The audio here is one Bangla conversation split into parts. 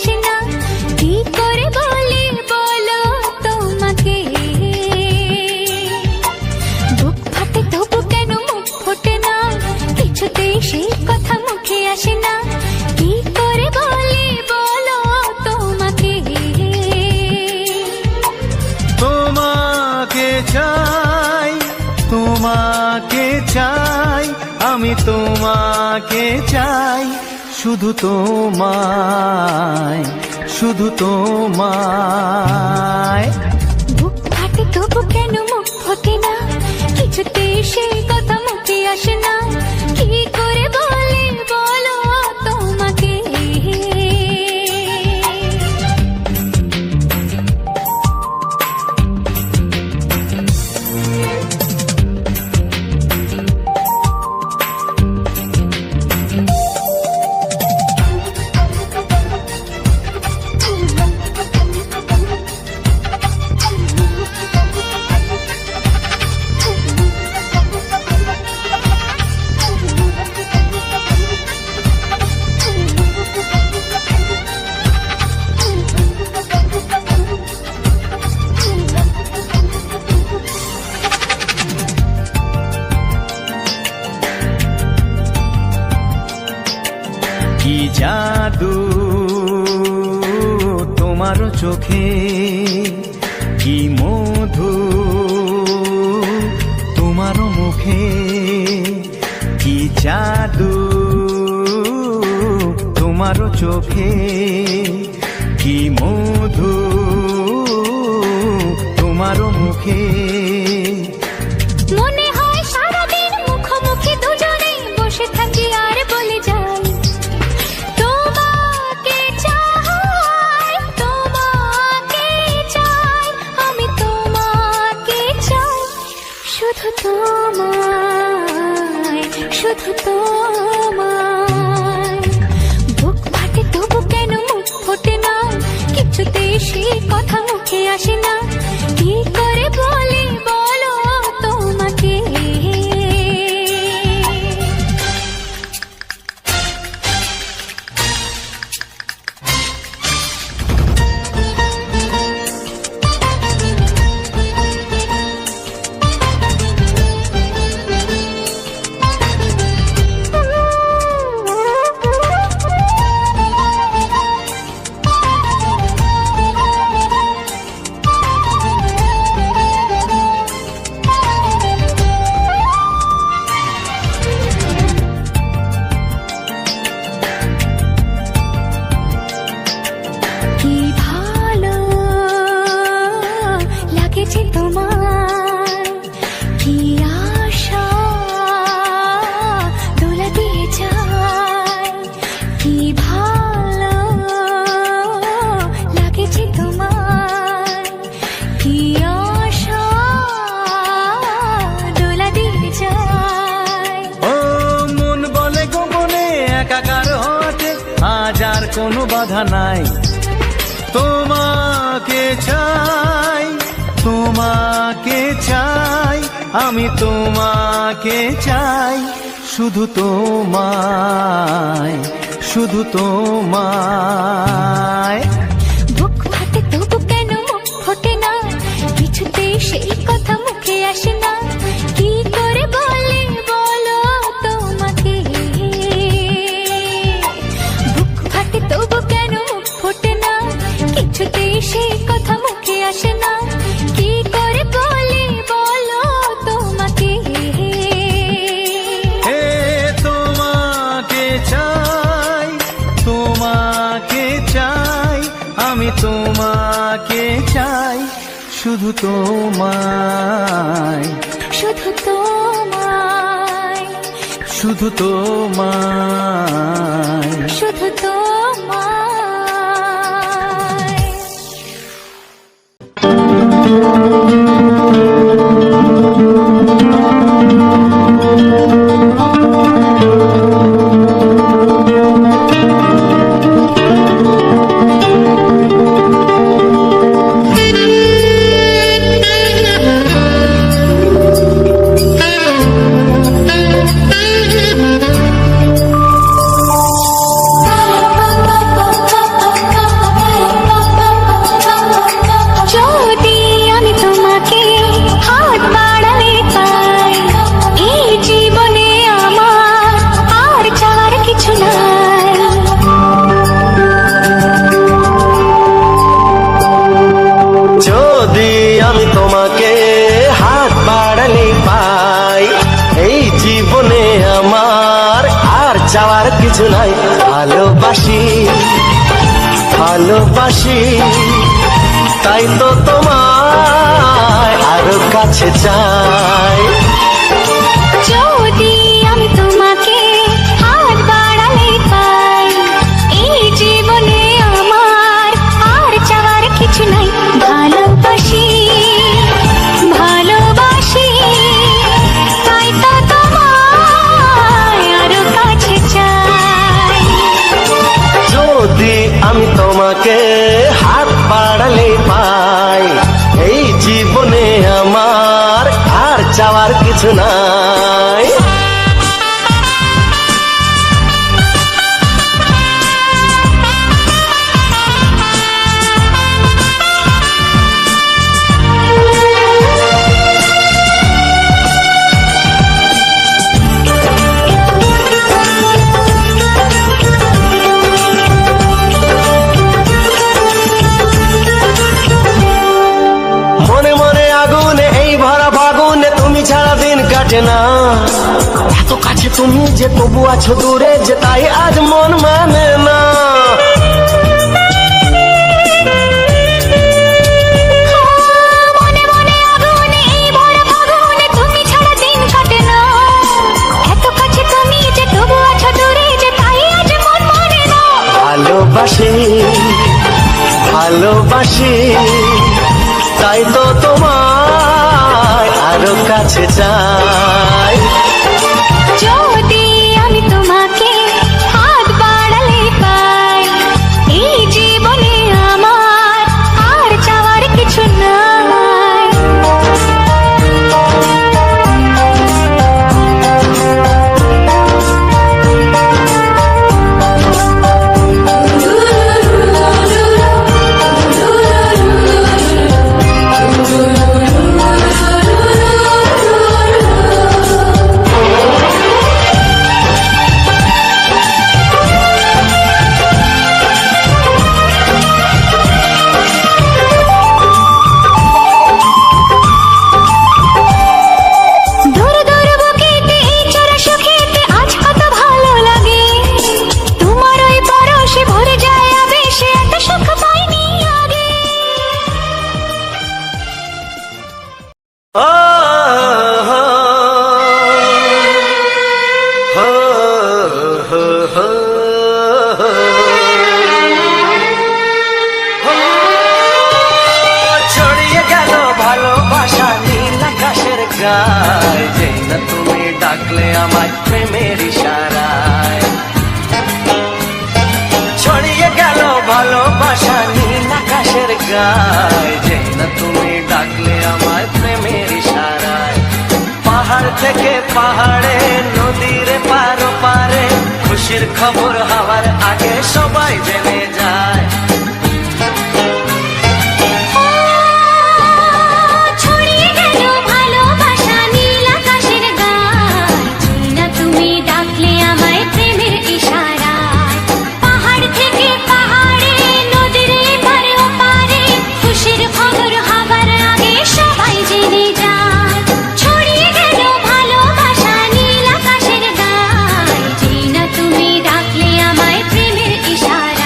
আসে না, কি করে বলি বলো তোমাকে। বুক ফাটে তবু কেন মুখ ফোটে না, কিছুতেই সেই কথা মুখে আসে না, কি করে বলি বলো তোমাকে। তোমাকে চাই, তোমাকে চাই, আমি তোমাকে চাই, শুধু তোমায়, শুধু তোমায়। বুক ফাটে তবু কেন মুখ ফোটে না, কিছুতেই সেই কথা মুখে আসে না, কি করে বলি বলো তোমাকে। কি জাদু তোমার চোখে, কি মধু তোমার মুখে, কি জাদু তোমার চোখে, কি মধু তোমার মুখে। মনে হয় সারাদিন মুখোমুখি দুজনে বসে থাকি আর বলে যাই, তোমাকে চাই, তোমাকে চাই, আমি তোমাকে চাই, শুধু তোমায়, শুধু তোমায়। বুক ফাটে তবু কেন মুখ ফোটে না, কিছুতেই সেই কথা মুখে আসে না, কি করে বলি বলো তোমাকে। কি ভালো লাগেছে তোমার, কি আশা দোলা দিয়ে যায়, কি ভালো লাগেছে তোমার, কি আশা দোলা দিয়ে যায়। ও মন বলে গোপনে একাকার হতে, আজ আর কোনো বাধা নাই। তোমাকে চাই, তোমাকে চাই, আমি তোমাকে চাই, শুধু তোমায়, শুধু তোমায়। বুক ফাটে তবু কেন মুখ ফোটে না, কিছুতেই সেই কথা মুখে আসে না, কি করে বলি বলো তোমাকে। বুক ফাটে তবু কেন মুখ ফোটে না, কিছুতেই সেই কথা মুখে আসে না, কি করে বলি বলো তোমাকে। হে তোমাকে চাই, তোমাকে চাই, আমি তোমাকে চাই, শুধু তোমায়, শুধু তোমায়, শুধু তোমায়। শুধু তোমায়। চাওয়ার কিছু নাই। ভালোবাসি ভালোবাসি তাই তো তোমায় আরো কাছে চাই। যদি আমি তোমাকে হাত বাড়ালে পাই, এই জীবনে আমার আর চাওয়ার কিছু নাই। ভালোবাসি ভালোবাসি তাই তো তোমায় আরো কাছে চাই। যদি আমি তোমাকে হাত বাড়ালে পাই, এই জীবনে আমার আর চাওয়ার কিছু নাই। মনে মনে আগুনে এই ভরা ফাগুনে তুমি ছাড়া দিন কাটে না। এত কাছে তুমি যে তবু আছো দূরে, যে তাই আজ মন মানে না। মনে মনে আগুনে এই ভরা ফাগুনে তুমি ছাড়া দিন কাটে না। এত কাছে তুমি যে তবু আছো দূরে, যে তাই আজ মন মানে না। ভালোবাসি ভালোবাসি তাই তো তোমায় আরো কাছে চাই। যদি আমি তোমাকে হাত বাড়ালে পাই, এই জীবনে আমার আর চাওয়ার কিছু নাই। দূর দূর বুকেতে এই চোরা সুখেতে আজ কত ভালো লাগে। তোমার ওই পরশে ভরে যায় আবেশে, এত সুখ পাইনি আগে। ও হো হো হো হো ছড়িয়ে গেল ভালোবাসা নীল আকাশের গায়, যেই না তুমি ডাকলে আমার প্রেমের ইশারায়। ছড়িয়ে গেল ভালোবাসা নীল আকাশের গায়, যেই না তুমি ডাকলে আমার প্রেমের ইশারায়। পাহাড় থেকে পাহাড়ে নদীর পার পারে, খুশির খবর হওয়ার আগে সবাই জেনে যায়। ছড়িয়ে গেল ভালোবাসা নীল আকাশের গায়, যেই না তুমি ডাকলে আমায় প্রেমের ইশারায়। পাহাড় থেকে পাহাড়ে নদীর এপারে ওপারে, খুশির খবর হবার আগে সবাই জেনে যায়। ছড়িয়ে গেল ভালোবাসা নীল আকাশের গায়, যেই না তুমি ডাকলে আমায় প্রেমের ইশারায়।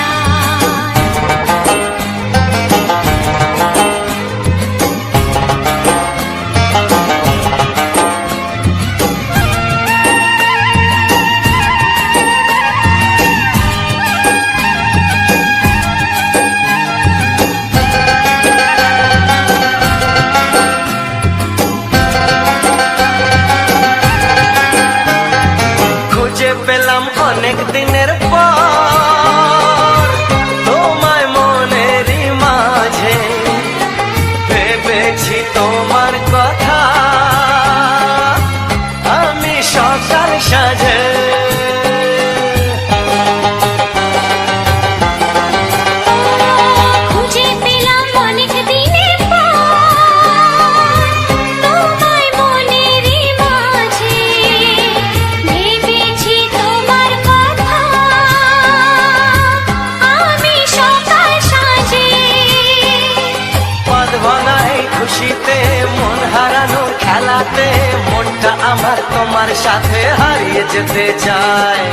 খুঁজে পেলাম অনেক দিনের পর তোমায় মনেরই মাঝে, ভেবেছি তোমার কথা আমি সকাল সাজে। খুঁজে পেলাম অনেক দিনের পর তোমায় মনেরই মাঝে, ভেবেছি তোমার কথা আমি সকাল সাজে। পদ ভাঙাই খুশিতে মন হারানোর খেলাতে, মনটা আমার তোমার সাথে হারিয়ে যেতে চায়।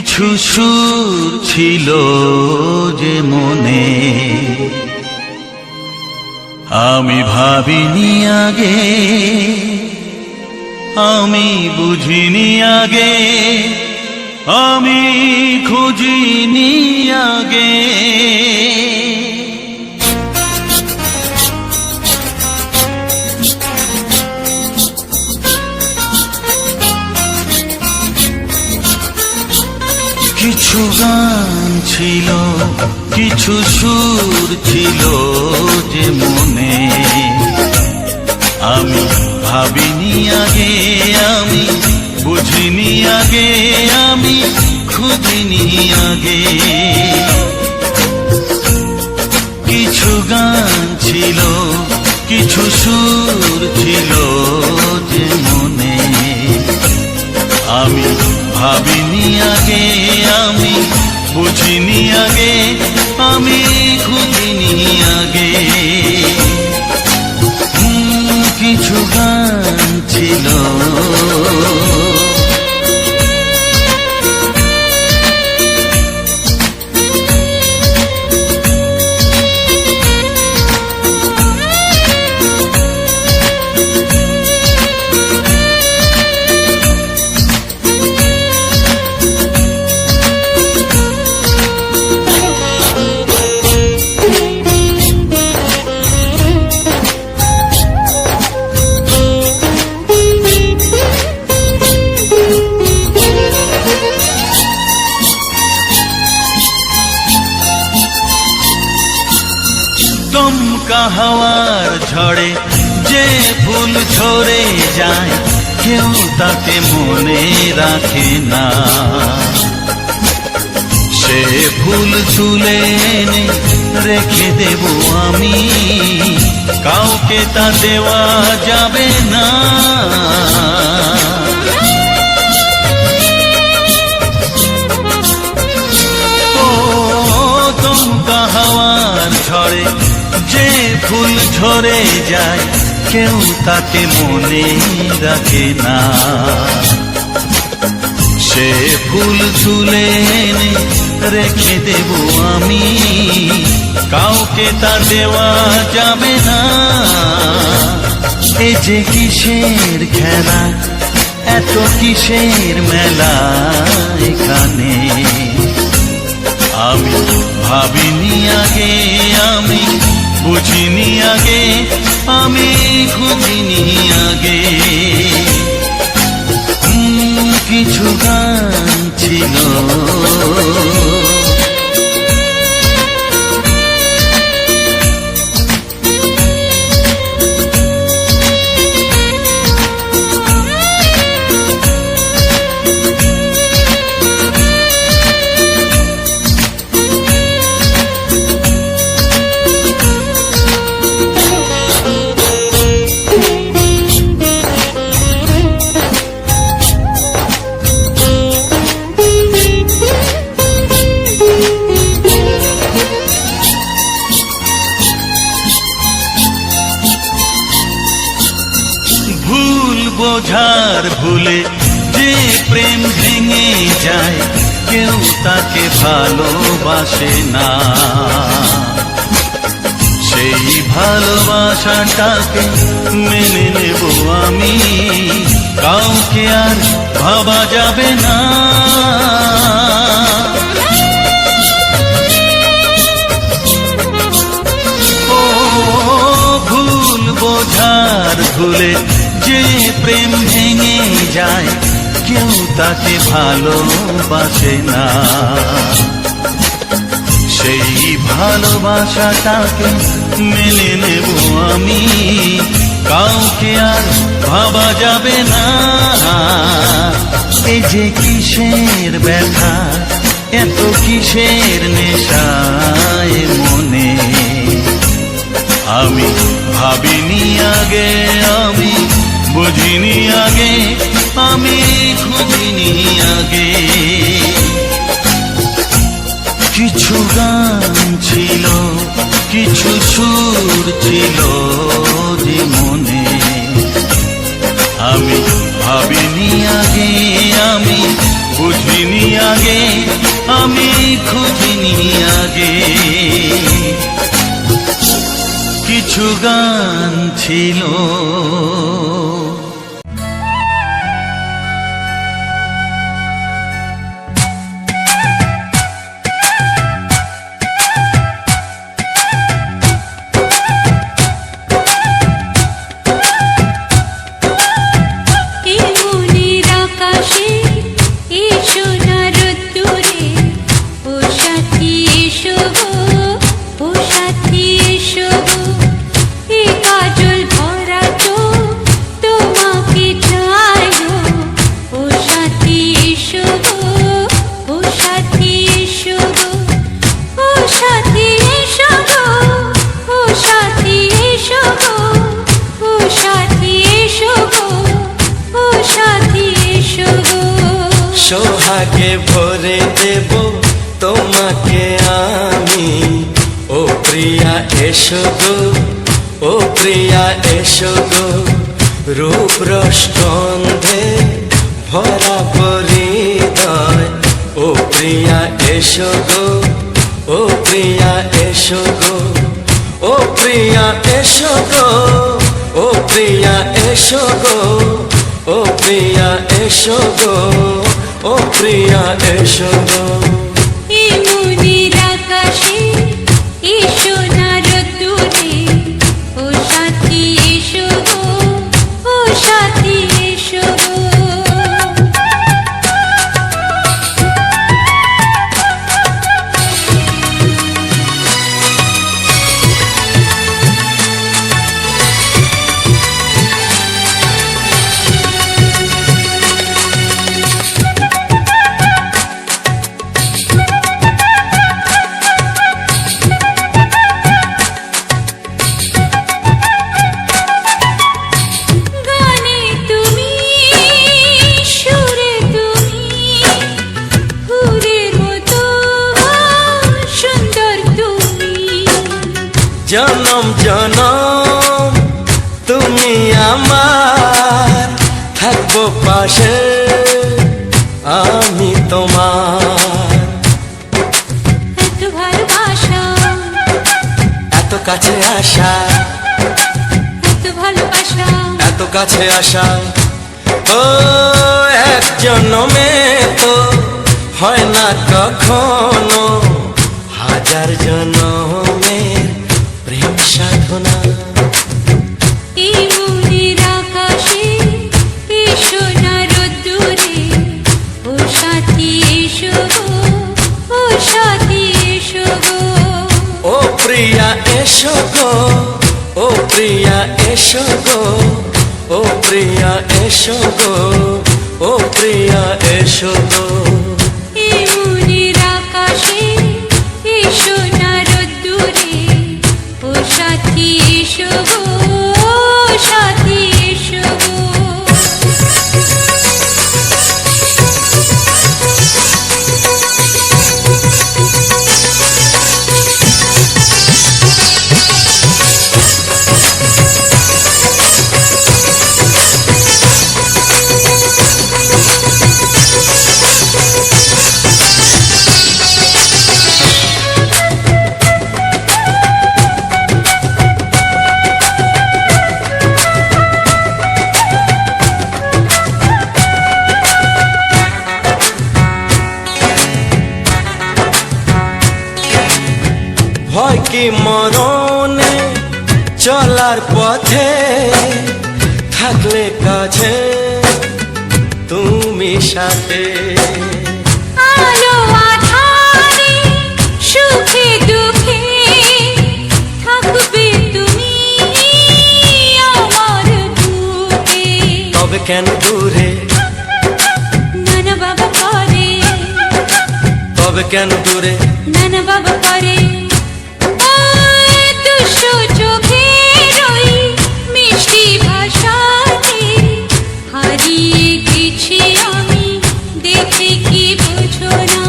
কিছু সুর ছিল যে মনে, আমি ভাবিনি আগে, আমি বুঝিনি আগে, আমি খুঁজিনি আগে। কিছু গান ছিল, কিছু সুর ছিল যে মনে, আমি ভাবিনি আগে, আমি বুঝিনি আগে, আমি খুঁজিনি আগে। কিছু গান ছিল, কিছু সুর ছিল যে মনে, আমি ভাবিনি আগে, আমি বুঝিনি আগে, আমি খুঁজিনি আগে। কিছু গান ছিল। দমকা হাওয়ার ঝড়ে যে ফুল ঝরে যায়, কেউ তাকে মনে রাখে না। সে ফুল তুলে এনে রেখে দেব আমি, কাউকে তা দেওয়া যাবে না। ও দমকা হাওয়ার ঝড়ে যে ফুল ঝরে যায়, কেউ তাকে মনে রাখে না। সে ফুল তুলে এনে রেখে দেব আমি, কাউকে তা দেওয়া যাবে না। এ যে কিসের খেলা, এত কিসের মেলা এখানে, আমি ভাবিনি আগে, আমি বুঝিনি আগে, আমি খুঁজিনি আগে। কিছু গান ছিল। বোঝার ভুলে যে প্রেম ভেঙে যায়, কেউ তাকে ভালোবাসে না। সেই ভালোবাসাটাকে মেনে নেব আমি, কাউকে আর ভাবা যাবে না। ও ভুল বোঝার ভুলে যে প্রেম ভেঙে যায়, কেউ তাকে ভালোবাসে না। সেই ভালোবাসাটাকে মেনে নেব আমি, কাউকে আর ভাবা যাবে না। এই যে কিসের ব্যথা, এত কিসের নেশায় মনে, আমি ভাবিনি আগে, আমি বুঝিনি আগে, আমি খুঁজিনি আগে। কিছু গান ছিল, কিছু সুর ছিল যে মনে, আমি ভাবিনি আগে, আমি বুঝিনি আগে, আমি খুঁজিনি আগে। কিছু গান ছিল এই মনের আকাশে এসো না রোদ্দুরে, ও সাথী এসো গো, ও সাথী এসো গো। এই কাজল ভরা চোখ তোমাকে চাই গো, ও সাথী এসো গো, ও সাথী এসো গো, ও সাথী এসো গো, ও সাথী এসো গো, ও সাথী এসো গো, ও সাথী এসো গো। সোহাগে ভরে দেব তোমাকে আমি, ও প্রিয়া এসো গো, ও প্রিয়া এসো গো। রূপ রস গন্ধে ভরা পরিদয়, ও প্রিয়া এসো গো, ও প্রিয়া এসো গো, ও প্রিয়া এসো গো, ও প্রিয়া এসো গো, ও প্রিয়া এসো গো, ও প্রিয়া এসো গো। এই মনের আকাশে এসো না রোদ্দুরে, ও সাথী এসো গো, ও সাথী এসো গো। গানে তুমি, সুরে তুমি, ফুলের মতো সুন্দর তুমি। জনম জনম তুমি আমার, থাকবো পাশে আমি তোমার। এত ভালোবাসা, এত কাছে আসা, এত ভালোবাসা, এত কাছে আসা, ও এক জন্মে তো হয় না কখনো, হাজার জন্মের প্রেম সাধনা। এই মনের আকাশে এসো না রোদ্দুরে, ও সাথী এসো গো, ও সাথী এসো গো। ও প্রিয়া এসো গো, ও প্রিয়া এসো গো, ও প্রিয়া এসো গো, ও প্রিয়া এসো গো। এই মনের আকাশে এসো না রোদ্দুরে, ও সাথী এসো গো, ও সাথী এসো গো। ভয় কি মরণে চলার পথে, থাকলে কাছে তুমি সাথে। আলো আঁধারে, সুখে দুঃখে থাকবে তুমি আমার বুকে। তবে কেন দূরে, নানা বাবা করে, তবে কেন দূরে, নানা বাবা করে। ওই দুষ্টু চোখের ওই মিষ্টি ভাষাতে হারিয়ে গেছি আমি, দেখে কি বুঝো না।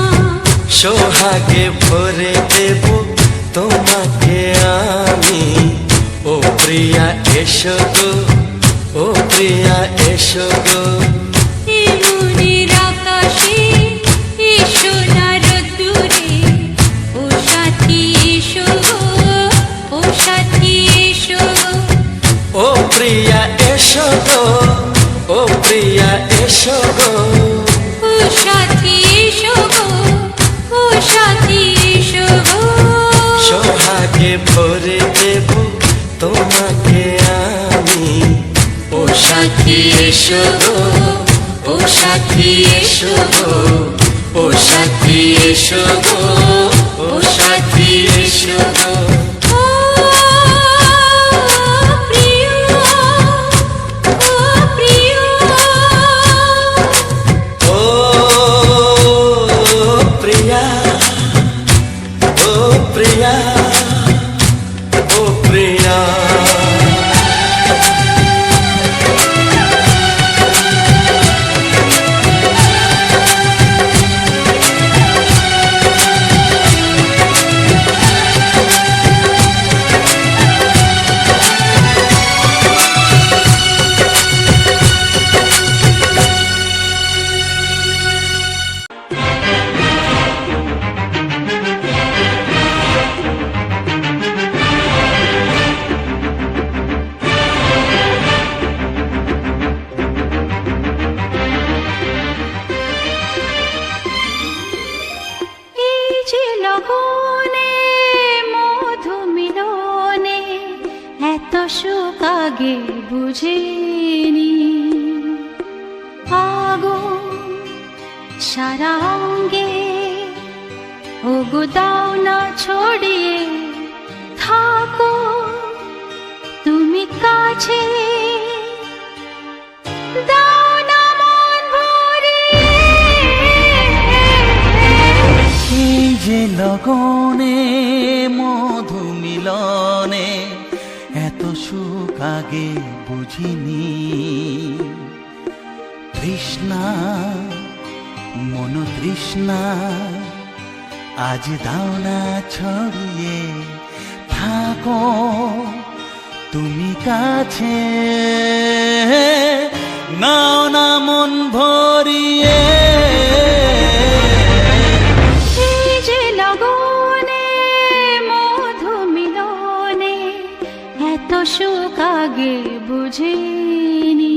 সোহাগে ভরে দেব তোমাকে আমি, ও প্রিয়া এসো গো, ও প্রিয়া এসো গো। এই মনের আকাশে এসো গো, ও সাথী এসো গো, ও সাথী এসো গো। সোহাগে ভরে দেব তোমাকে আমি। ও সাথী এসো গো, ও সাথী এসো গো, ও সাথী এসো গো, ও সাথী এসো গো। ও প্রিয়, ও প্রিয়, ও প্রিয়া, ও প্রিয়া, ও প্রিয়া। এই যে লগনে মধু মিলনে এত সুখ আগে বুঝিনি। আগুন সারা অঙ্গে ওগো দাও না ছড়িয়ে থাকো তুমি কাছে, দাও না মন ভরিয়ে। এই যে লগনে মধু মিলনে এত সুখ আগে বুঝিনি। তৃষ্ণা মন তৃষ্ণা আজ দাও না ছড়িয়ে থাকো তুমি কাছে, নাও না মন ভরিয়ে। এই যে লগনে মধু মিলনে এত সুখ আগে বুঝিনি।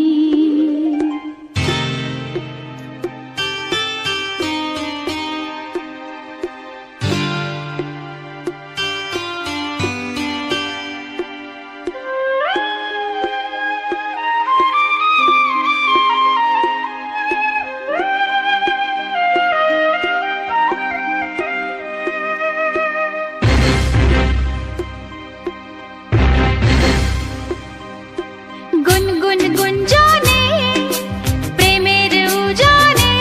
গুনগুন গুঞ্জনে প্রেমের উজানে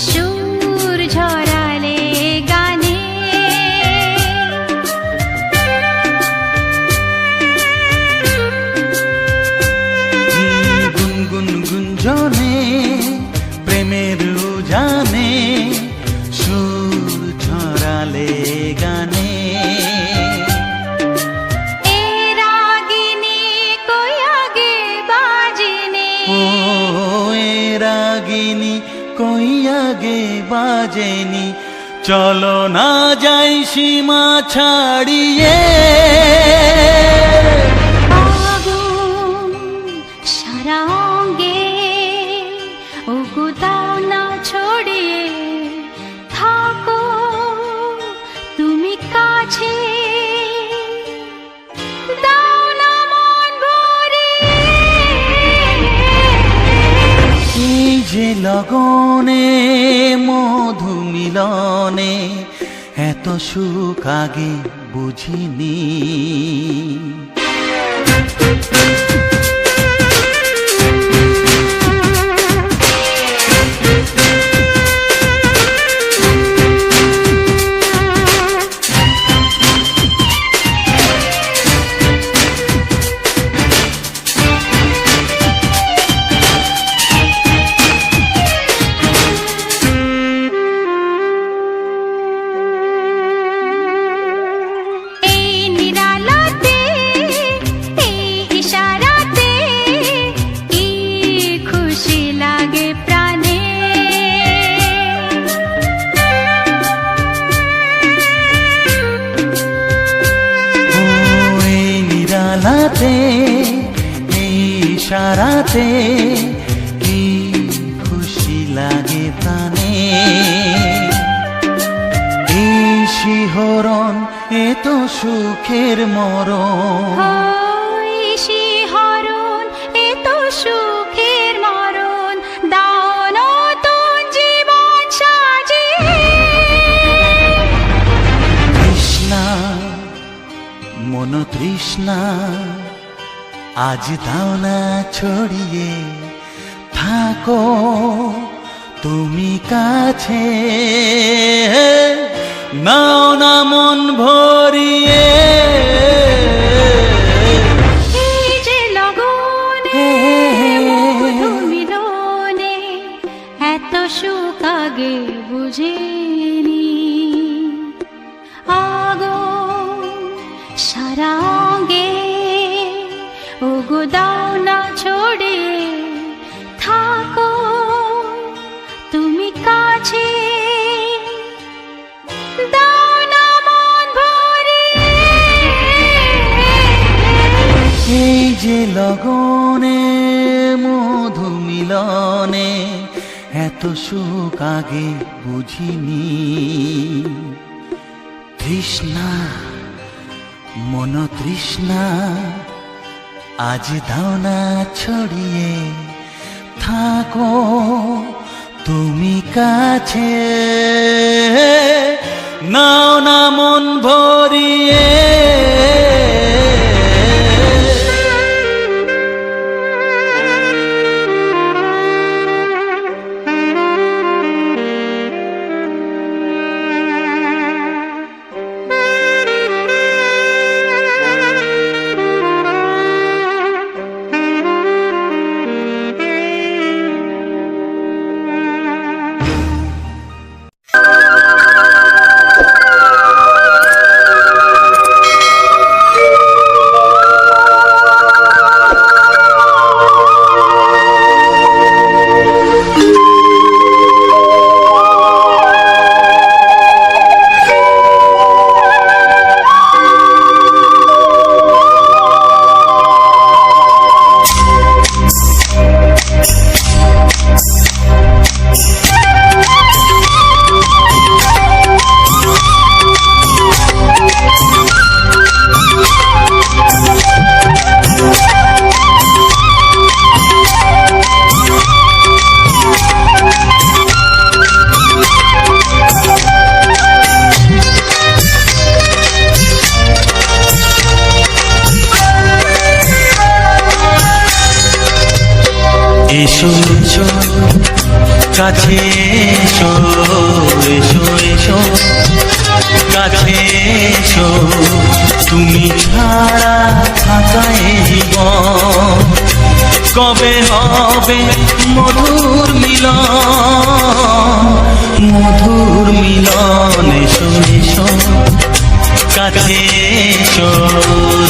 সুর ঝরালে গানে। গুনগুন গুঞ্জনে প্রেমের উজানে সুর ছড়ালে গানে। এ রাগিনী কই আগে বাজেনি। ও এ রাগিনী কই আগে বাজেনি, চলো না যাই সীমা ছাড়িয়ে। আগুন সারা অঙ্গে ওগো দাও না ছড়িয়ে থাকো তুমি কাছে, দাও না মন ভরিয়ে। এই যে লগনে মধু মিলনে এত সুখ আগে বুঝিনি। এই নিরালাতে, এই ইশারাতে কি খুশি লাগে প্রাণে। ও এই নিরালাতে এই ইশারাতে কি শিহরণ এ তো সুখের মরণ ওই শিহরণ এ তো সুখের মরণ দাও নতুন জীবন সাজিয়ে তৃষ্ণা মন তৃষ্ণা আজ দাও না ছড়িয়ে থাকো তুমি কাছে নাও না মন ভরিয়ে এই যে লগনে মধু মিলনে এত সুখ আগে বুঝিনি আগুন সারা অঙ্গে ওগো দাও না ছড়িয়ে থাকো তুমি কাছে দাও না মন ভরিয়ে এই যে লগনে মধু মিলনে এত সুখ আগে বুঝিনি তৃষ্ণা মন তৃষ্ণা আজ দাও না ছড়িয়ে থাকো তুমি কাছে নাও না মন ভরিয়ে এসো এসো কাছে এসো এসো এসো কাছে এসো তুমি ছাড়া থাকা এই জীবন কবে হবে মধুর মিলন এসো এসো কাছে এসো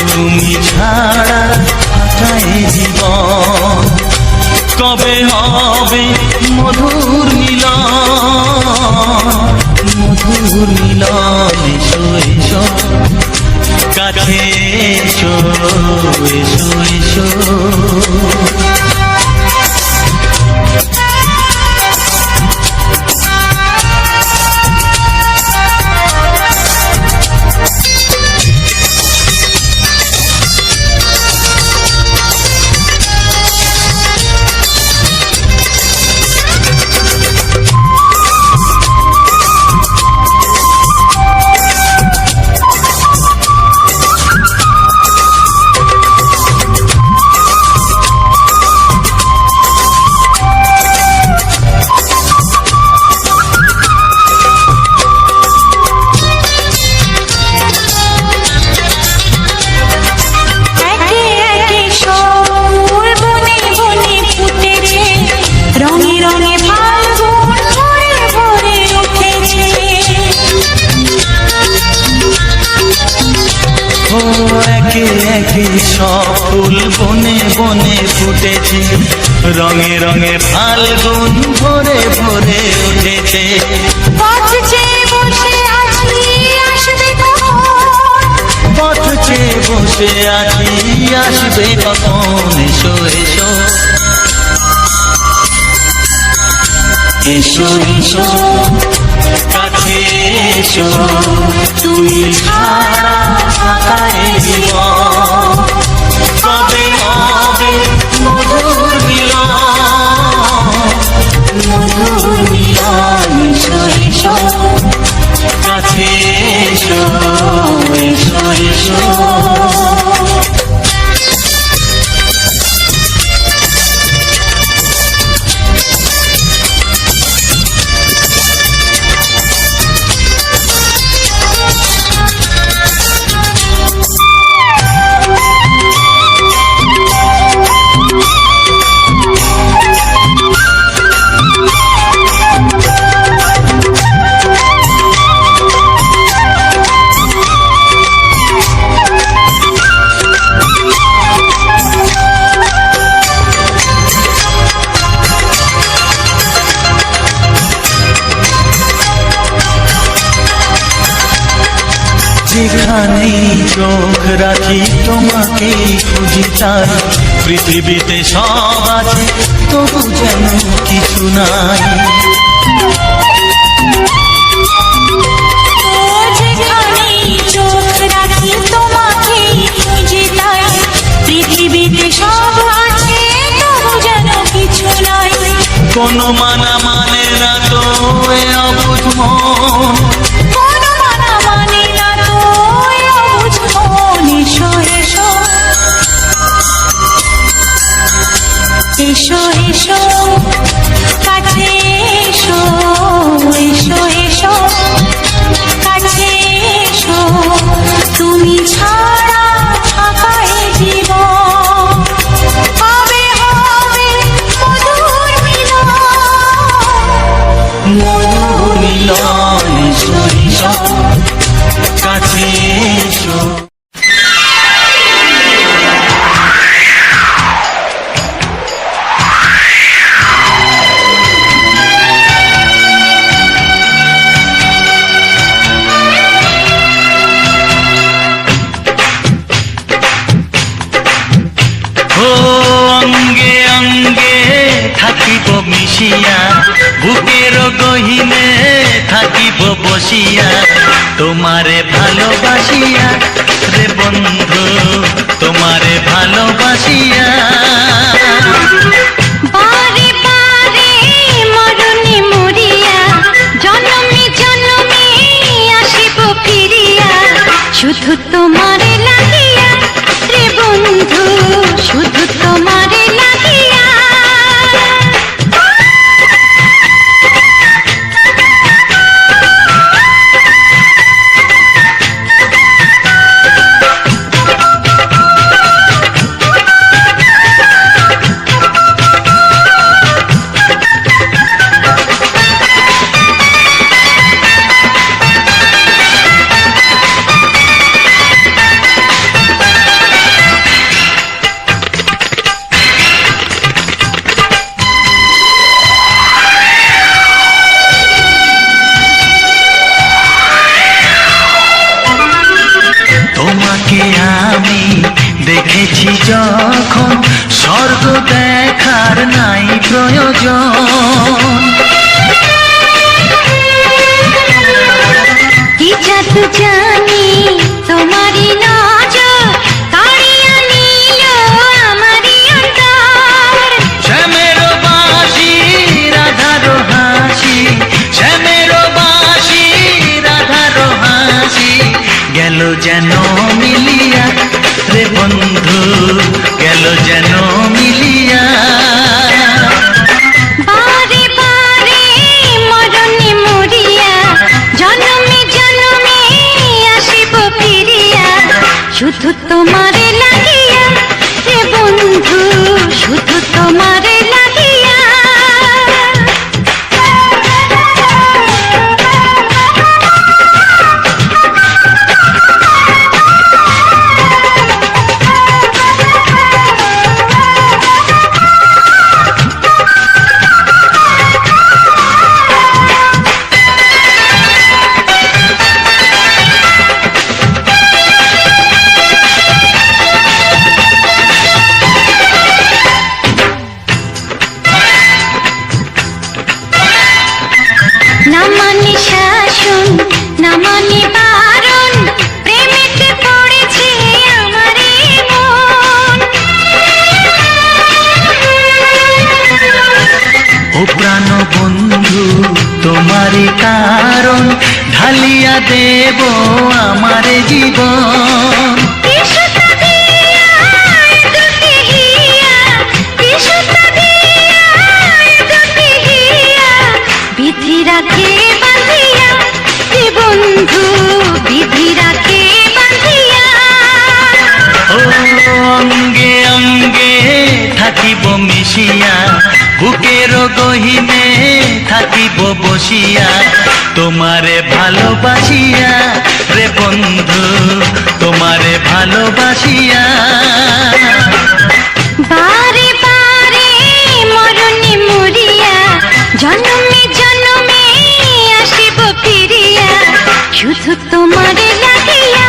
তুমি ছাড়া থাকা এই জীবন কবে হবে মধুর মিলন এসো এসো কাছে এসো এসো এসো একে একে সব ফুল বনে বনে ফুটেছে রঙে রঙে ফাল্গুন ভরে ভরে উঠেছে পথ চেয়ে বসে আছি আসবে পথ চেয়ে বসে আছি আসবে কখন এসো এসো এসো এসো কাছে কাছে এসো তুমি ছাড়া থাকায় জীবন কবে হবে মধুর মিলন মধুর মিলন এসো এসো কাছে এসো এসো এসো যেখানেই চোখ রাখি তোমাকেই খুঁজি তাই পৃথিবীতে সব আছে তবু যেন কিছু নাই যেখানেই চোখ রাখি তোমাকেই খুঁজি তাই পৃথিবীতে সব আছে তবু যেন কিছু নাই কোনো মানা মানে না তো এ অবুঝ মন কোনো মানা মানে না তো এ অবুঝ মন এসো এসো এসো এসো কাছে এসো এসো এসো কাছে এসো তুমি ছাড়া থাকায় জীবন কবে হবে মধুর মিলন মধুর মিলন এসো এসো কাছে এসো অঙ্গে অঙ্গে থাকিব মিশিয়া বুকের গহিনে থাকিব বসিয়া তোমারে ভালোবাসিয়া রে বন্ধু তোমারে ভালোবাসিয়া বারে বারে মরণে মরিয়া জনমে জনমে আসিব ফিরিয়া শুধু তোমারে লাগিয়া রে বন্ধু শুধু তোমারে লাগিয়া তোমাকে আমি দেখেছি যখন স্বর্গ দেখার নাই প্রয়োজন কি জাদু জানি তোমারই নজর কাড়িয়া নিল আমারই অন্তর শ্যামের বাঁশি রাধার হাসি শ্যামের বাঁশি রাধার হাসি গেল যেন মিলিয়া রে বন্ধু গেল যেন মিলিয়া বারে বারে মরণে মরিয়া জনমে জনমে আসিব ফিরিয়া শুধু তোমারে লাগিয়া রে বন্ধু শুধু তোমারে লাগিয়া তোমারই কারণ ঢালিয়া দেব আমার জীবন। বিধি রাখে বাঁধিয়া হে বন্ধু, বিধি রাখে বাঁধিয়া। ও অঙ্গে অঙ্গে থাকিব মিশিয়া, বুকের গহিনে থাকিব বসিয়া, তোমারে ভালোবাসিয়া রে বন্ধু, তোমারে ভালোবাসিয়া। বারে বারে মরণে মরিয়া, জন্মে জন্মে আসিব ফিরিয়া, শুধু তোমারে লাগিয়া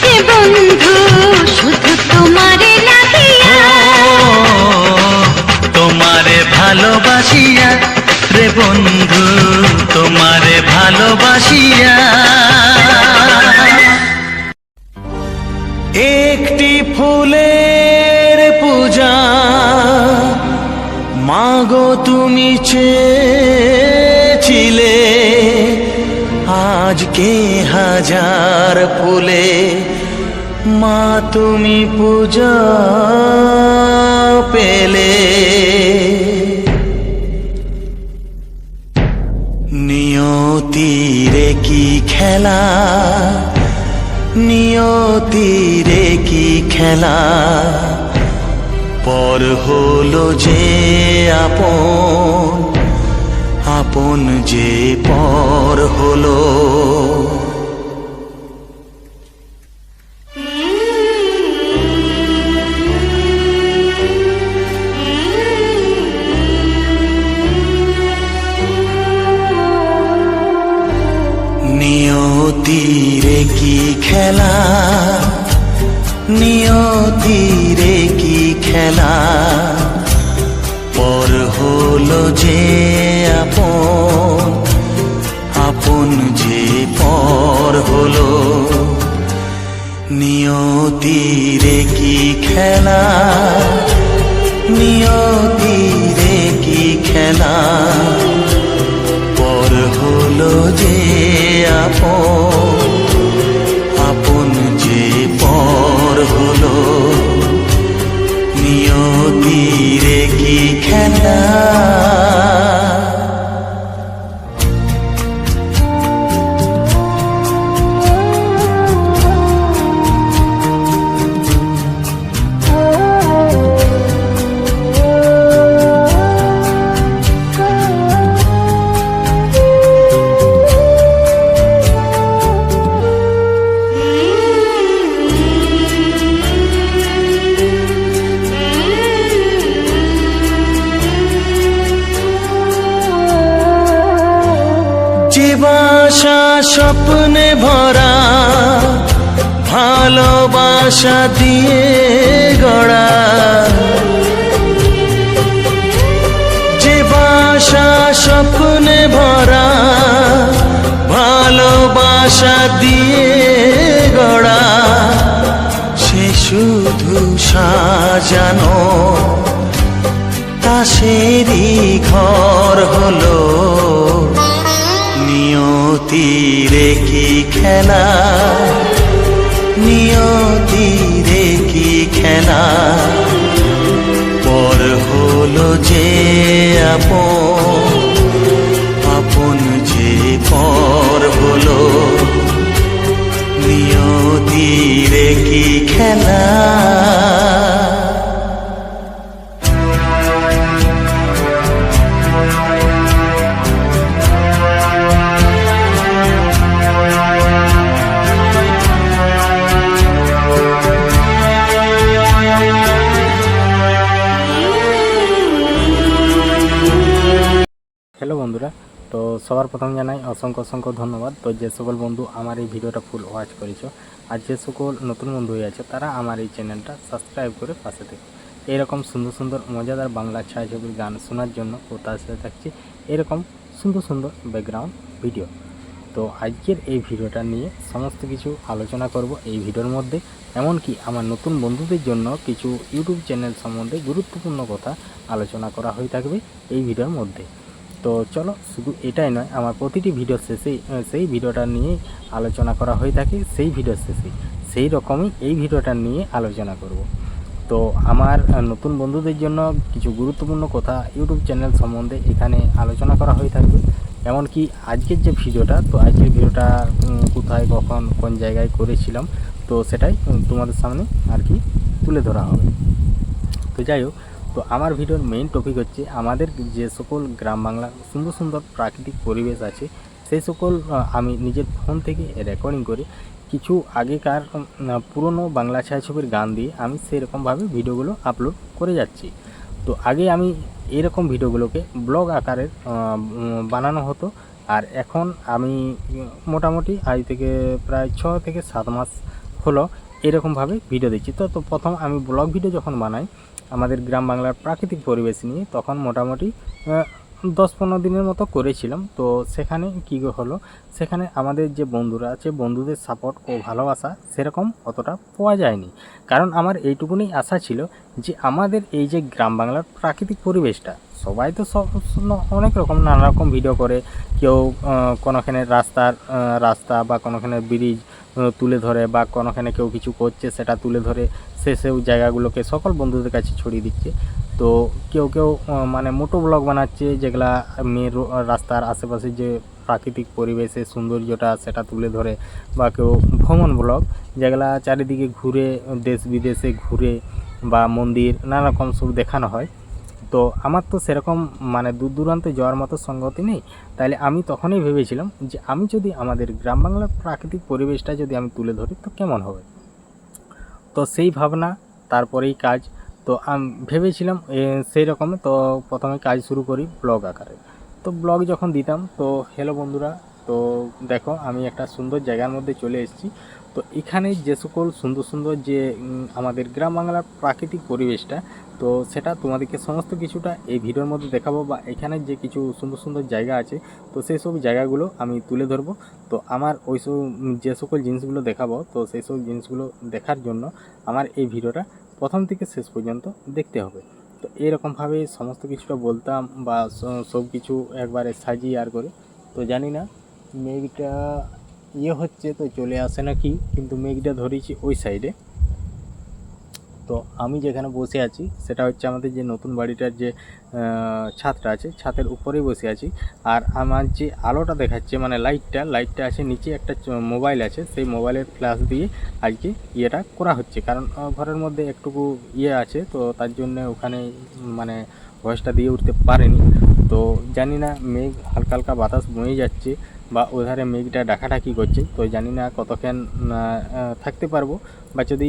হে বন্ধু, শুধু তোমারে লাগিয়া। তোমারে ভালোবাসিয়া রে বন্ধু, তোমারে ভালোবাসিয়া। একটি ফুলের পূজা মাগো তুমি চেয়েছিলে, আজকে হাজার ফুলে মা তুমি পূজা পেলে। নিয়তিরে কি খেলা, নিয়তিরে কি খেলা, পর হলো যে আপন, আপন যে পর হলো। নিয়তিরে কি খেলা, নিয়তিরে কি খেলা, পর হলো যে আপন, আপন যে পর হলো। নিয়তিরে কি খেলা, নিয়তিরে কি খেলা, পর হলো যে আপন, আপন যে পর হলো। নিয়তিরে কি খেলা। যে বাসা স্বপ্নে ভরা, ভালোবাসা দিয়ে গড়া, যে বাসা স্বপ্নে ভরা, ভালোবাসা দিয়ে গড়া, সে শুধু সাজানো তাসেরই ঘর হলো। নিয়তিরে কি খেলা, নিয়তিরে কি খেলা, পর হলো যে আপন, আপন যে পর হলো। নিয়তিরে কি খেলা। হ্যালো বন্ধুরা, তো সবার প্রথম জানাই অসংখ্য অসংখ্য ধন্যবাদ। তো যে সকল বন্ধু আমার এই ভিডিওটা ফুল ওয়াচ করেছো, আর যে সকল নতুন বন্ধু হয়ে আছে তারা আমার এই চ্যানেলটা সাবস্ক্রাইব করে পাশে থেকে এরকম সুন্দর সুন্দর মজাদার বাংলা ছায়াছবির গান শোনার জন্য ও তার সাথে থাকছি এরকম সুন্দর সুন্দর ব্যাকগ্রাউন্ড ভিডিও। তো আজকের এই ভিডিওটা নিয়ে সমস্ত কিছু আলোচনা করব এই ভিডিওর মধ্যে, এমনকি আমার নতুন বন্ধুদের জন্য কিছু ইউটিউব চ্যানেল সম্বন্ধে গুরুত্বপূর্ণ কথা আলোচনা করা হয়ে থাকবে এই ভিডিওর মধ্যে। তো তো চলো, শুধু এটাই নয়, আমার প্রতিটি ভিডিও শেষেই সেই ভিডিওটা নিয়েই আলোচনা করা হয়ে থাকে, সেই ভিডিও শেষেই সেই রকমই এই ভিডিওটা নিয়ে আলোচনা করব। তো আমার নতুন বন্ধুদের জন্য কিছু গুরুত্বপূর্ণ কথা ইউটিউব চ্যানেল সম্বন্ধে এখানে আলোচনা করা হয়ে থাকবে। এমনকি আজকের যে ভিডিওটা, তো আজকের ভিডিওটা কোথায়, কখন, কোন জায়গায় করেছিলাম, তো সেটাই তোমাদের সামনে আর কি তুলে ধরা হবে। তো যাই হোক, তো আমার ভিডিওর মেইন টপিক হচ্ছে আমাদের যে সকল গ্রাম বাংলা সুন্দর সুন্দর প্রাকৃতিক পরিবেশ আছে, সেই সকল আমি নিজের ফোন থেকে রেকর্ডিং করে কিছু আগেকার পুরনো বাংলা ছায়াছবির গান দিয়ে আমি সেরকমভাবে ভিডিওগুলো আপলোড করে যাচ্ছি। তো আগে আমি এরকম ভিডিওগুলোকে ব্লগ আকারের বানানো হতো, আর এখন আমি মোটামুটি আজ থেকে প্রায় 6 থেকে 7 মাস হলো এরকমভাবে ভিডিও দিচ্ছি। তো প্রথম আমি ব্লগ ভিডিও যখন বানাই আমাদের গ্রাম বাংলার প্রাকৃতিক পরিবেশ নিয়ে, তখন মোটামুটি 10-15 দিনের মতো করেছিলাম। তো সেখানে কী হলো, সেখানে আমাদের যে বন্ধুরা আছে, বন্ধুদের সাপোর্ট ও ভালোবাসা সেরকম অতটা পাওয়া যায়নি। কারণ আমার এইটুকুনি আশা ছিল যে আমাদের এই যে গ্রাম বাংলার প্রাকৃতিক পরিবেশটা, সবাই তো সব অনেক রকম নানা রকম ভিডিও করে, কেউ কোনোখানে রাস্তা বা কোনোখানে ব্রিজ তুলে ধরে, বা কোনোখানে কেউ কিছু করছে সেটা তুলে ধরে সেও জায়গাগুলোকে সকল বন্ধুদের কাছে ছড়িয়ে দিচ্ছে। তো কেউ মানে মোটো ব্লগ বানাচ্ছে, যেগুলা মেন রাস্তার আশেপাশে যে প্রাকৃতিক পরিবেশের সৌন্দর্যটা সেটা তুলে ধরে, বা কেউ ভ্রমণ ব্লগ, যেগুলা চারিদিকে ঘুরে, দেশ বিদেশে ঘুরে, বা মন্দির নানা রকম সব দেখানো হয়। তো আমার তো সেরকম মানে দূর দূরান্তে যাওয়ার মতো সঙ্গতি নেই, তাইলে আমি তখনই ভেবেছিলাম যে আমি যদি আমাদের গ্রাম বাংলার প্রাকৃতিক পরিবেশটা যদি আমি তুলে ধরি তো কেমন হবে। তো সেই ভাবনা, তারপরেই কাজ। তো আমি ভেবেছিলাম সেই রকম। তো প্রথমে কাজ শুরু করি ব্লগ আকারে। তো ব্লগ যখন দিতাম, তো হ্যালো বন্ধুরা, তো দেখো আমি একটা সুন্দর জায়গার মধ্যে চলে এসেছি। তো এখানে যে সকল সুন্দর সুন্দর যে আমাদের গ্রাম বাংলার প্রাকৃতিক পরিবেশটা, তো সেটা তোমাদেরকে সমস্ত কিছুটা এই ভিডিওর মধ্যে দেখাবো, বা এখানে যে কিছু সুন্দর সুন্দর জায়গা আছে তো সেই সব জায়গাগুলো আমি তুলে ধরবো। তো আমার ওই সব যে সকল জিনিসগুলো দেখাবো, তো সেই সব জিনিসগুলো দেখার জন্য আমার এই ভিডিওটা প্রথম থেকে শেষ পর্যন্ত দেখতে হবে। তো এরকমভাবে সমস্ত কিছুটা বলতাম, বা সব কিছু একবারে সাজিয়ে আর করে। তো জানি না মেঘটা হচ্ছে তো চলে আসে নাকি, কিন্তু মেঘটা ধরেছি ওই সাইডে। তো আমি যেখানে বসে আছি সেটা হচ্ছে আমাদের যে নতুন বাড়িটার যে ছাদটা আছে, ছাদের উপরেই বসে আছি। আর আমার যে আলোটা দেখাচ্ছে মানে লাইটটা আছে নিচে, একটা মোবাইল আছে, সেই মোবাইলের ফ্ল্যাশ দিয়ে আজকে ইয়েটা করা হচ্ছে। কারণ ঘরের মধ্যে একটুকু আছে, তো তার জন্য ওখানে মানে ভয়েসটা দিয়ে উঠতে পারেনি। তো জানি না, মেঘ হালকা হালকা বাতাস বয়ে যাচ্ছে, বা ওধারে মেঘটা ডাকাডাকি করছে। তো জানি না কতক্ষণ থাকতে পারবো, বা যদি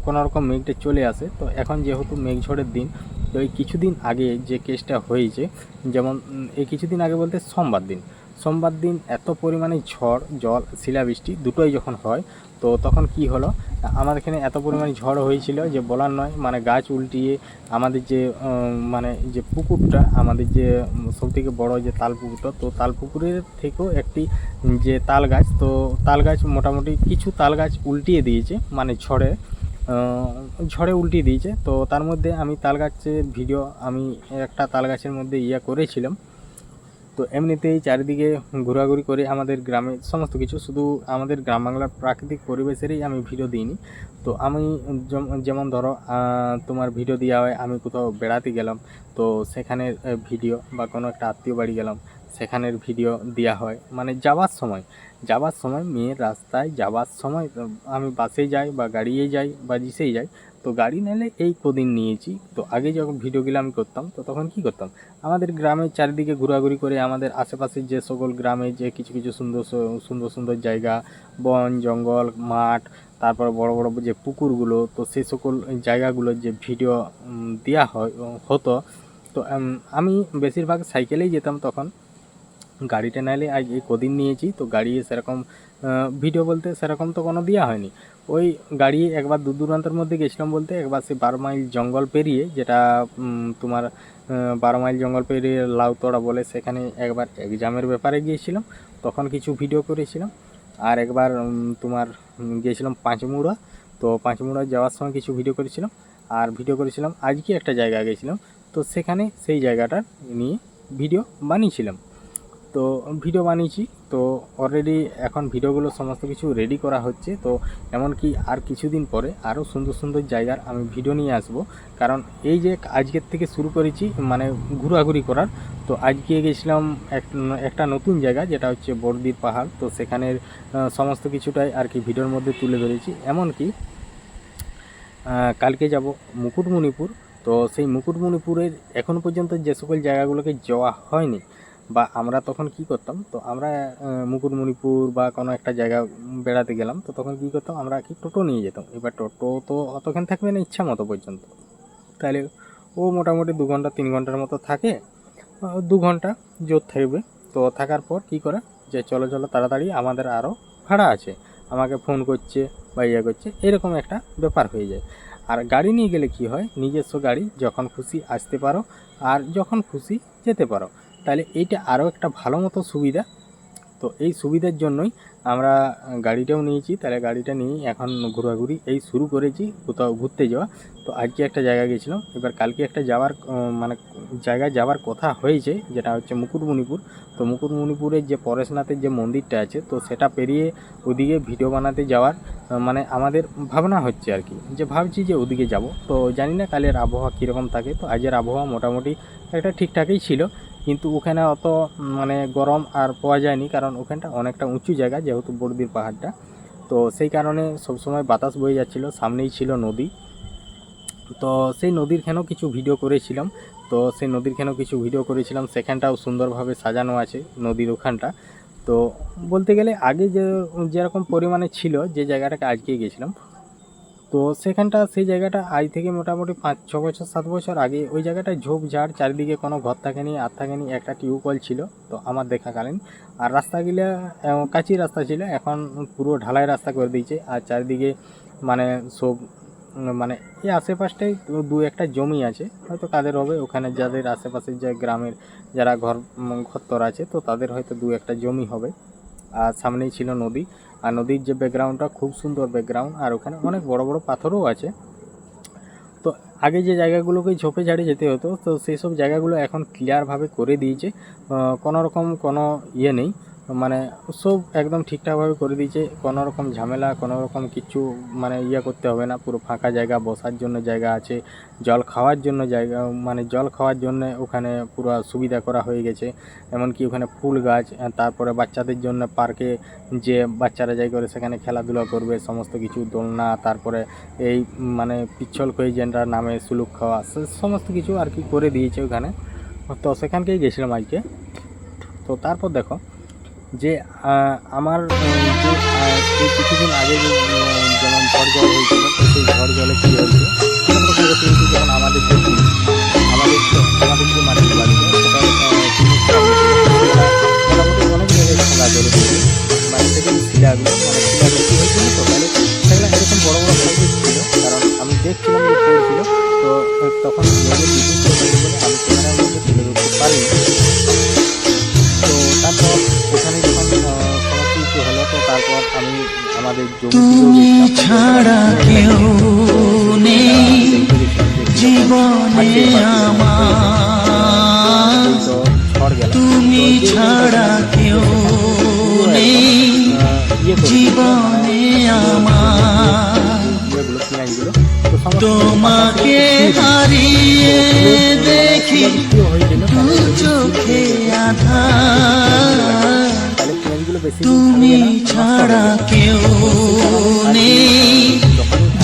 কোনো রকম মেঘটা চলে আসে। তো এখন যেহেতু মেঘ ঝড়ের দিন, তো এই কিছুদিন আগে যে কেসটা হয়েছে, যেমন এই কিছুদিন আগে বলতে সোমবার দিন এত পরিমাণে ঝড়, জল, শিলাবৃষ্টি দুটোই যখন হয়, তো তখন কি হলো, আমাদের এখানে এত পরিমাণে ঝড় হয়েছিল যে বলার নয়। মানে গাছ উল্টিয়ে আমাদের যে মানে যে পুকুরটা, আমাদের যে সবথেকে বড় যে তাল পুকুরটা, তো তাল পুকুরের থেকেও একটি যে তাল গাছ, তো তাল গাছ মোটামুটি কিছু তাল গাছ উল্টিয়ে দিয়েছে, মানে ঝড়ে উল্টিয়ে দিয়েছে। তো তার মধ্যে আমি তাল গাছের ভিডিও, আমি একটা তাল গাছের মধ্যে করেছিলাম। তো এমনিতেই চারিদিকে ঘোরাঘুরি করে আমাদের গ্রামে সমস্ত কিছু, শুধু আমাদের গ্রাম বাংলার প্রাকৃতিক পরিবেশেরই আমি ভিডিও দিইনি। তো আমি যেমন ধরো তোমার ভিডিও দেওয়া হয়, আমি কোথাও বেড়াতে গেলাম তো সেখানের ভিডিও, বা কোনো একটা আত্মীয় বাড়ি গেলাম সেখানের ভিডিও দেওয়া হয়। মানে যাওয়ার সময় মেয়ের রাস্তায় যাওয়ার সময় আমি বাসে যাই, বা গাড়িয়ে যাই, বা জিসেই যাই। তো গাড়ি নিলে এই কদিন নিয়েছি। তো আগে যখন ভিডিওগুলো আমি করতাম, তো তখন কি করতাম, আমাদের গ্রামের চারিদিকে ঘোরাঘুরি করে আমাদের আশেপাশের যে সকল গ্রামে যে কিছু কিছু সুন্দর জায়গা, বন জঙ্গল, মাঠ, তারপর বড় বড় যে পুকুরগুলো, তো সেই সকল জায়গাগুলোর যে ভিডিও দেওয়া হতো। তো আমি বেশিরভাগ সাইকেলেই যেতাম তখন, গাড়িটা নাইলে আজ এই কদিন নিয়েছি। তো গাড়ি সেরকম ভিডিও বলতে সেরকম তো কোনো দেওয়া হয়নি। ওই গাড়ি একবার দূর দূরান্তের মধ্যে গেছিলাম বলতে, একবার সে 12 মাইল জঙ্গল পেরিয়ে, যেটা তোমার 12 মাইল জঙ্গল পেরিয়ে লাউতড়া বলে, সেখানে একবার এক্সামের ব্যাপারে গিয়েছিলাম, তখন কিছু ভিডিও করেছিলাম। আর একবার তোমার গিয়েছিলাম পাঁচমুড়া, তো পাঁচমুড়া যাওয়ার সময় কিছু ভিডিও করেছিলাম। আর ভিডিও করেছিলাম আজকে একটা জায়গায় গেছিলাম, তো সেখানে সেই জায়গাটা নিয়ে ভিডিও বানিয়েছিলাম। তো ভিডিও বানিয়েছি, তো অলরেডি এখন ভিডিওগুলো সমস্ত কিছু রেডি করা হচ্ছে। তো এমনকি আর কিছুদিন পরে আরও সুন্দর সুন্দর জায়গার আমি ভিডিও নিয়ে আসব, কারণ এই যে আজকের থেকে শুরু করেছি মানে ঘোরাঘুরি করার। তো আজকে গেছিলাম একটা নতুন জায়গা, যেটা হচ্ছে বড়দির পাহাড়। তো সেখানের সমস্ত কিছুটাই আর কি ভিডিওর মধ্যে তুলে ধরেছি। এমনকি কালকে যাব মুকুটমণিপুর। তো সেই মুকুটমণিপুরের এখনও পর্যন্ত যে সকল জায়গাগুলোকে যাওয়া হয়নি, বা আমরা তখন কি করতাম, তো আমরা মুকুটমণিপুর বা কোনো একটা জায়গা বেড়াতে গেলাম, তো তখন কি করতাম, আমরা কি টোটো নিয়ে যেতাম। এবার টোটো তো অতক্ষণ থাকবে না ইচ্ছা মতো পর্যন্ত, তাহলে ও মোটামুটি 2 ঘন্টা 3 ঘন্টার মতো থাকে, 2 ঘন্টা জোর থাকবে। তো থাকার পর কি করে যে চলো চলো তাড়াতাড়ি, আমাদের আরও ভাড়া আছে, আমাকে ফোন করছে বা ইয়ে করছে, এরকম একটা ব্যাপার হয়ে যায়। আর গাড়ি নিয়ে গেলে কি হয়, নিজস্ব গাড়ি, যখন খুশি আসতে পারো আর যখন খুশি যেতে পারো, তাহলে এইটা আরও একটা ভালো মতো সুবিধা। তো এই সুবিধার জন্যই আমরা গাড়িটাও নিয়েছি। তাহলে গাড়িটা নিয়েই এখন ঘোরাঘুরি এই শুরু করেছি, কোথাও ঘুরতে যাওয়া। তো আজকে একটা জায়গা গেছিলাম, এবার কালকে একটা যাওয়ার মানে জায়গায় যাওয়ার কথা হয়েছে, যেটা হচ্ছে মুকুটমণিপুর। তো মুকুটমণিপুরের যে পরেশনাথের যে মন্দিরটা আছে, তো সেটা পেরিয়ে ওদিকে ভিডিও বানাতে যাওয়ার মানে আমাদের ভাবনা হচ্ছে আর কি, যে ভাবছি যে ওদিকে যাব। তো জানি না কালের আবহাওয়া কীরকম থাকে। তো আজের আবহাওয়া মোটামুটি একটা ঠিকঠাকই ছিল, কিন্তু ওখানে অত মানে গরম আর পাওয়া যায়নি, কারণ ওখানটা অনেকটা উঁচু জায়গা, যেহেতু বড়দির পাহাড়টা। তো সেই কারণে সবসময় বাতাস বয়ে যাচ্ছিলো, সামনেই ছিল নদী। তো সেই নদীরখানেও কিছু ভিডিও করেছিলাম। সেখানটাও সুন্দরভাবে সাজানো আছে নদীর ওখানটা। তো বলতে গেলে আগে যেরকম পরিমাণে ছিল, যে জায়গাটাকে আজকে গেছিলাম, তো সেই জায়গাটা আজ থেকে মোটামুটি 5-6 বছর 7 বছর আগে ওই জায়গাটায় ঝোপঝাড়, চারিদিকে কোনো ঘর থাকেনি, আর থাকেনি, একটা টিউবওয়েল ছিল তো আমার দেখাকালীন। আর রাস্তাগুলো কাঁচি রাস্তা ছিল, এখন পুরো ঢালাই রাস্তা করে দিয়েছে। আর চারিদিকে মানে সব মানে এই আশেপাশটাই 2-1টা জমি আছে, হয়তো কাদের হবে, ওখানে যাদের আশেপাশের যে গ্রামের যারা ঘরতর আছে, তো তাদের হয়তো 2-1টা জমি হবে। আর সামনেই ছিল নদী, আর নদীর যে ব্যাকগ্রাউন্ডটা খুব সুন্দর ব্যাকগ্রাউন্ড, আর ওখানে অনেক বড় বড় পাথরও আছে। তো আগে যে জায়গাগুলোকে ঝোপে ঝাড়ে যেতে হতো, তো সেই সব জায়গাগুলো এখন ক্লিয়ারভাবে করে দিয়েছে, কোনো রকম কোনো ইয়ে নেই, মানে সব একদম ঠিকঠাকভাবে করে দিয়েছে। কোনো রকম ঝামেলা, কোনো রকম কিছু মানে ইয়ে করতে হবে না, পুরো ফাঁকা জায়গা, বসার জন্য জায়গা আছে, জল খাওয়ার জন্য জায়গা, মানে জল খাওয়ার জন্য ওখানে পুরো সুবিধা করা হয়ে গেছে। এমনকি ওখানে ফুল গাছ, তারপরে বাচ্চাদের জন্য পার্কে যে বাচ্চারা যাই করে সেখানে খেলাধুলা করবে, সমস্ত কিছু দোলনা, তারপরে এই মানে পিচ্ছল কই যেটা নামে সুলুক খাওয়া, সমস্ত কিছু আর কি করে দিয়েছে ওখানে। তো সেখানকেই গেছিলাম আজকে। তো তারপর দেখো যে আমার যে কিছুদিন আগে যেমন ঝড় জল হয়েছিল, তো সেই ঝড় জলে কী হয়েছে, যেমন আমাদের যে মাটিতে বাড়িতে মোটামুটি অনেক জায়গায় খোলা জলে দিয়েছে, মানে সেখানে শিলাগুলো কী হয়েছিল। তো তাহলে সেগুলো এরকম বড়ো বড়ো সাইজের ছিল, কারণ আমি দেখছিলাম যে পড়ছিল, তো তখন বিদ্যুৎ বলে আমি ক্যামেরার মধ্যে তুলে ধরতে পারিনি। তো তারপর ওখানে যখন সমস্ত কিছু হলো, তো তারপর আমি আমাদের জমি ছাড়া কেউ নেই জীবনে আমার, তুমি ছাড়া কেউ নেই জীবনে আমার, তোমাকে হারিয়ে দেখি চোখে আধার, তুমি ছাড়া কেউ নেই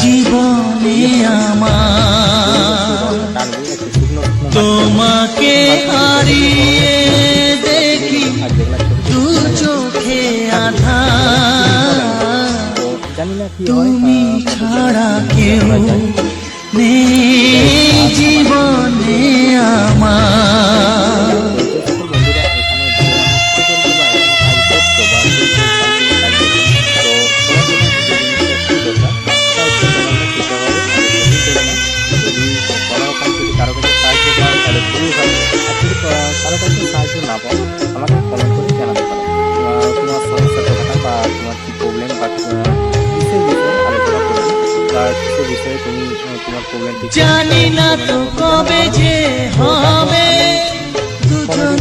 জীবনে আমার, তোমাকে হারিয়ে দেখি দু চোখে আধার, তুমি ছাড়া কেউ নেই জীবনে আমার। কারো কাছে সাহায্য না পাও, আমাকে কমেন্ট করে জানাতে পারো তোমার সমস্যার কথাটা, বা তোমার কী প্রবলেম, বা কিসের বিষয়ে আলোচনা করবে, বা কিসের বিষয়ে তুমি তোমার প্রবলেমটি জানি না তো কবে যে হবে, দুজনে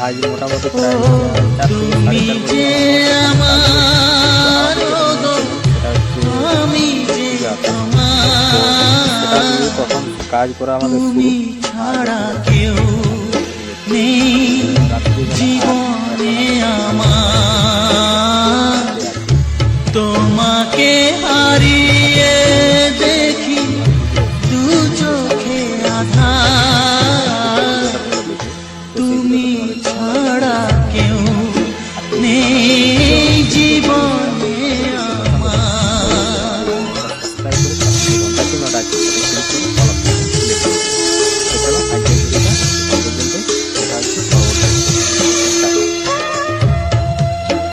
আজ মোটামুটি প্রায় 4 থেকে 4.5 বছর প্রথম কাজ করা আমাদের শুরু। জীবনে আমার